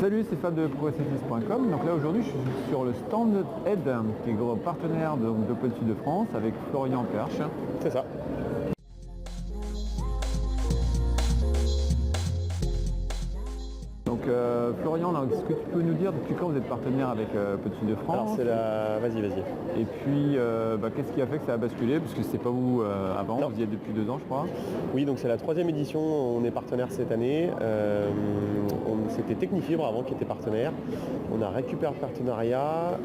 Salut, c'est Fab de ProSciences.com. Donc là aujourd'hui je suis sur le stand Ed, qui est gros partenaire d'Open Sud de France avec Florian Perche. C'est ça. Donc Florian, est-ce que tu peux nous dire depuis quand vous êtes partenaire avec Open Sud de France? Alors c'est la... Vas-y. Et puis qu'est-ce qui a fait que ça a basculé? Parce que c'était pas vous avant, Non. vous y êtes depuis 2 ans je crois. Oui, donc c'est la 3e édition, on est partenaire cette année. C'était Technifibre avant qui était partenaire. On a récupéré le partenariat.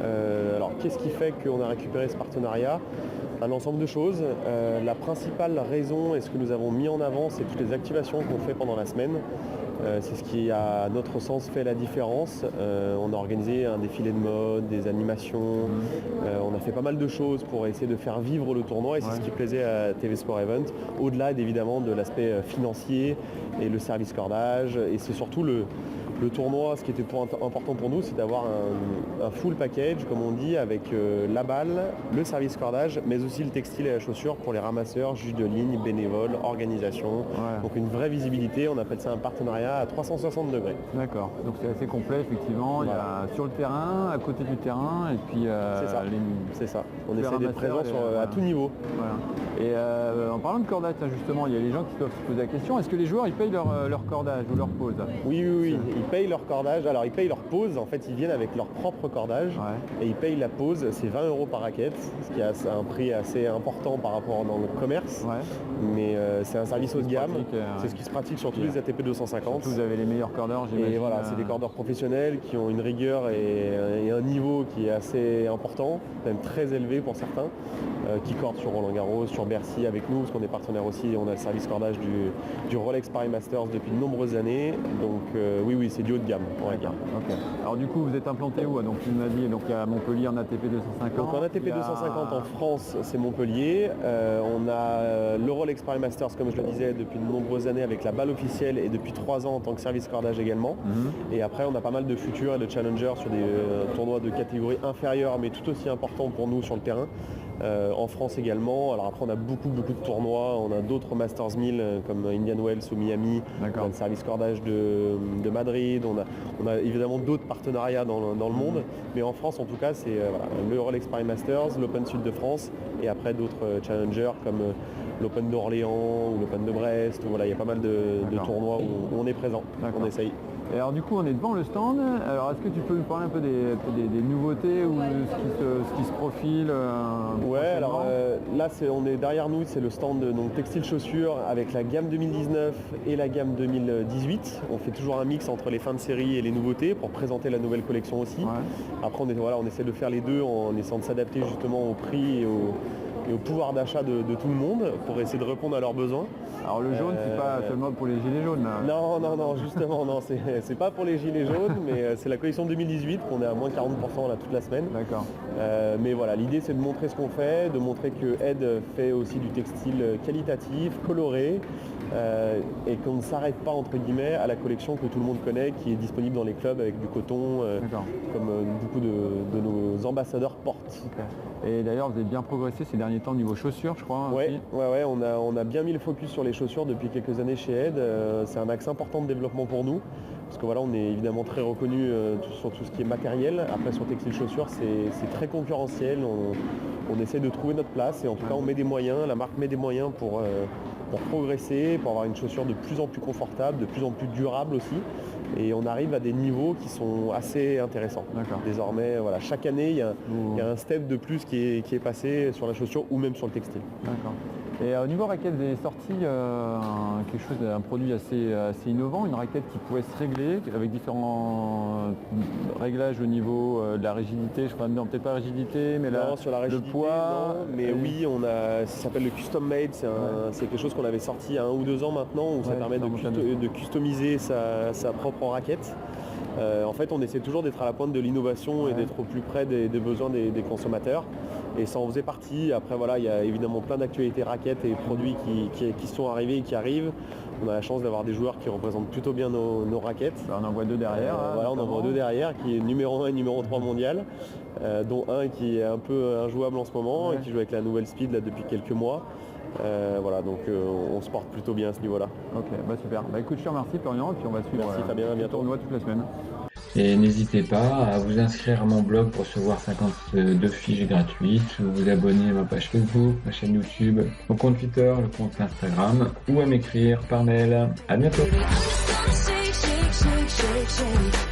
Alors qu'est-ce qui fait qu'on a récupéré ce partenariat? Un ensemble de choses. La principale raison et ce que nous avons mis en avant, c'est toutes les activations qu'on fait pendant la semaine. C'est ce qui, à notre sens, fait la différence. On a organisé un défilé de mode, des animations, on a fait pas mal de choses pour essayer de faire vivre le tournoi et c'est ce qui plaisait à TV Sport Event, au-delà évidemment de l'aspect financier et le service cordage. Et c'est surtout le tournoi, ce qui était important pour nous, c'est d'avoir un full package, comme on dit, avec la balle, le service cordage, mais aussi le textile et la chaussure pour les ramasseurs, juges de ligne, bénévoles, organisation. Ouais. Donc une vraie visibilité, on appelle ça un partenariat à 360 degrés. D'accord, donc c'est assez complet effectivement. Voilà. Il y a sur le terrain, à côté du terrain, et puis C'est ça. On les essaie d'être présent ramasseurs, à tout niveau. Voilà. Et en parlant de cordage, justement, il y a les gens qui doivent se poser la question, est-ce que les joueurs ils payent leur cordage ou leur pause? Oui, ils payent leur cordage. Alors ils payent leur pause, en fait ils viennent avec leur propre cordage et ils payent la pause, c'est 20 € par raquette, ce qui a un prix assez important par rapport dans le commerce. Mais c'est un service haut de gamme, c'est ce qui se pratique sur tous les ATP 250. Vous avez les meilleurs cordeurs, j'imagine. Et voilà, c'est des cordeurs professionnels qui ont une rigueur et un niveau qui est assez important, même très élevé pour certains, qui cordent sur Roland Garros, sur Bercy avec nous, parce qu'on est partenaire aussi, on a le service cordage du Rolex Paris Masters depuis de nombreuses années. Donc oui, c'est du haut de gamme, on va dire. Okay. Alors du coup, vous êtes implanté où? Donc tu m'as dit, donc à Montpellier en ATP 250. Donc en ATP 250 en France, c'est Montpellier. On a le Rolex Paris Masters, comme je le disais, depuis de nombreuses années avec la balle officielle et depuis 3 ans en tant que service cordage également. Et après, on a pas mal de futurs et de challengers sur des tournois de catégorie inférieure, mais tout aussi importants pour nous sur le terrain. En France également. Alors après on a beaucoup de tournois, on a d'autres Masters 1000 comme Indian Wells ou Miami, on a le service cordage de Madrid, on a évidemment d'autres partenariats dans le monde, mais en France en tout cas c'est le Rolex Paris Masters, l'Open Sud de France et après d'autres challengers comme l'Open d'Orléans ou l'Open de Brest, il y a pas mal de tournois où on est présent, on essaye. Et alors du coup on est devant le stand, alors est-ce que tu peux nous parler un peu des nouveautés ou ce qui se profile alors là on est derrière nous, c'est le stand donc textile chaussures avec la gamme 2019 et la gamme 2018. On fait toujours un mix entre les fins de série et les nouveautés pour présenter la nouvelle collection aussi. Après on essaie de faire les deux en essayant de s'adapter justement au prix et au pouvoir d'achat de tout le monde pour essayer de répondre à leurs besoins. Alors le jaune c'est pas seulement pour les gilets jaunes là. Non, justement non, c'est pas pour les gilets jaunes, mais c'est la collection 2018 qu'on est à moins 40% là toute la semaine. D'accord. Mais voilà, l'idée c'est de montrer ce qu'on fait, de montrer que Ed fait aussi du textile qualitatif, coloré, et qu'on ne s'arrête pas entre guillemets à la collection que tout le monde connaît, qui est disponible dans les clubs avec du coton, comme beaucoup de nos ambassadeurs portent. Et d'ailleurs vous avez bien progressé ces derniers temps au niveau chaussures je crois. On a bien mis le focus sur les chaussures depuis quelques années chez Ed. C'est un axe important de développement pour nous. Parce que on est évidemment très reconnu sur tout ce qui est matériel. Après sur textile chaussures c'est très concurrentiel. On essaie de trouver notre place et en tout cas on met des moyens, la marque met des moyens pour progresser, pour avoir une chaussure de plus en plus confortable, de plus en plus durable aussi. Et on arrive à des niveaux qui sont assez intéressants. Désormais, chaque année, il y a un step de plus qui est passé sur la chaussure ou même sur le textile. D'accord. Et au niveau raquette, vous avez sorti un produit assez innovant, une raquette qui pouvait se régler avec différents réglages au niveau de la rigidité, je crois, non peut-être pas rigidité, mais sur la rigidité, le poids. Mais oui, ça s'appelle le custom made, c'est quelque chose qu'on avait sorti il y a 1 ou 2 ans maintenant, où ça permet de customiser sa propre raquette. En fait, on essaie toujours d'être à la pointe de l'innovation et d'être au plus près des besoins des consommateurs. Et ça en faisait partie. Après, il y a évidemment plein d'actualités raquettes et produits qui sont arrivés et qui arrivent. On a la chance d'avoir des joueurs qui représentent plutôt bien nos raquettes. On en voit 2 derrière. On en voit 2 derrière, qui est numéro 1 et numéro 3 mondial, dont un qui est un peu injouable en ce moment et qui joue avec la nouvelle Speed là, depuis quelques mois. Donc on se porte plutôt bien à ce niveau-là. Ok, super. Écoute, je te remercie Florian, et puis on va suivre Merci Fabien, à bientôt. le tournoi toute la semaine. Et n'hésitez pas à vous inscrire à mon blog pour recevoir 52 fiches gratuites, ou vous abonner à ma page Facebook, ma chaîne YouTube, mon compte Twitter, le compte Instagram, ou à m'écrire par mail. À bientôt. Shake, shake, shake, shake, shake.